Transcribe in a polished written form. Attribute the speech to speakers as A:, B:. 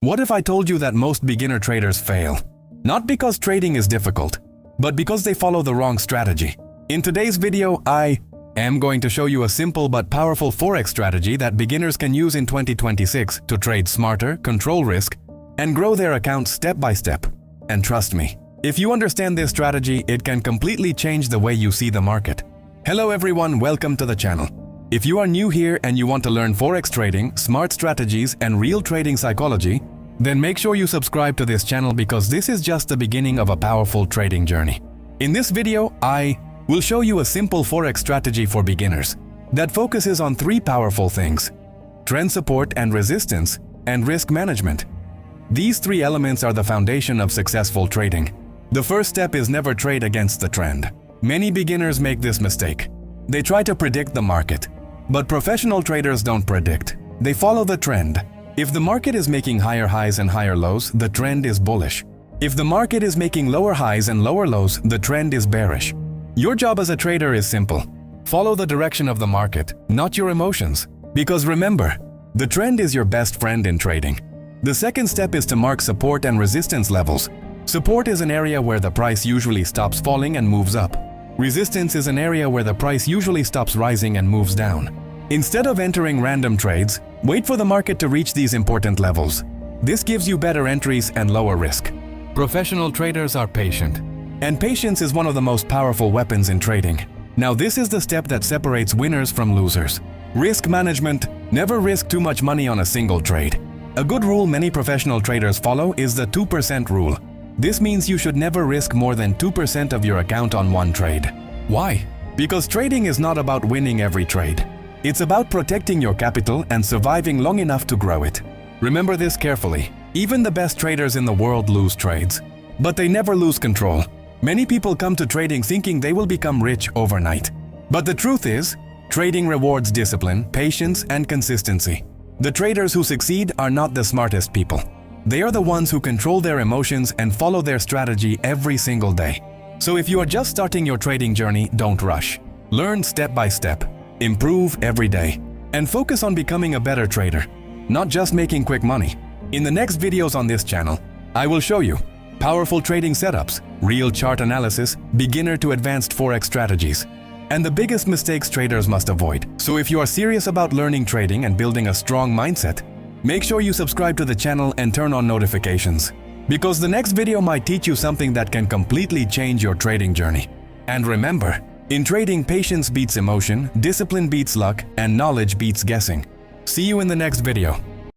A: What if I told you that most beginner traders fail? Not because trading is difficult, but because they follow the wrong strategy. In today's video, I am going to show you a simple but powerful Forex strategy that beginners can use in 2026 to trade smarter, control risk, and grow their accounts step by step. And trust me, if you understand this strategy, it can completely change the way you see the market. Hello everyone, welcome to the channel. If you are new here and you want to learn Forex trading, smart strategies, and real trading psychology, then make sure you subscribe to this channel because this is just the beginning of a powerful trading journey. In this video, I will show you a simple Forex strategy for beginners that focuses on three powerful things: trend support and resistance, and risk management. These three elements are the foundation of successful trading. The first step is never trade against the trend. Many beginners make this mistake. They try to predict the market. But professional traders don't predict. They follow the trend. If the market is making higher highs and higher lows, the trend is bullish. If the market is making lower highs and lower lows, the trend is bearish. Your job as a trader is simple. Follow the direction of the market, not your emotions. Because remember, the trend is your best friend in trading. The second step is to mark support and resistance levels. Support is an area where the price usually stops falling and moves up. Resistance is an area where the price usually stops rising and moves down. Instead of entering random trades, wait for the market to reach these important levels. This gives you better entries and lower risk. Professional traders are patient, and patience is one of the most powerful weapons in trading. Now this is the step that separates winners from losers. Risk management: never risk too much money on a single trade. A good rule many professional traders follow is the 2% rule. This means you should never risk more than 2% of your account on one trade. Why? Because trading is not about winning every trade. It's about protecting your capital and surviving long enough to grow it. Remember this carefully. Even the best traders in the world lose trades, but they never lose control. Many people come to trading thinking they will become rich overnight. But the truth is, trading rewards discipline, patience, and consistency. The traders who succeed are not the smartest people. They are the ones who control their emotions and follow their strategy every single day. So if you are just starting your trading journey, don't rush. Learn step by step, improve every day, and focus on becoming a better trader, not just making quick money. In the next videos on this channel, I will show you powerful trading setups, real chart analysis, beginner to advanced Forex strategies, and the biggest mistakes traders must avoid. So if you are serious about learning trading and building a strong mindset, make sure you subscribe to the channel and turn on notifications, because the next video might teach you something that can completely change your trading journey. And remember, in trading, patience beats emotion, discipline beats luck, and knowledge beats guessing. See you in the next video.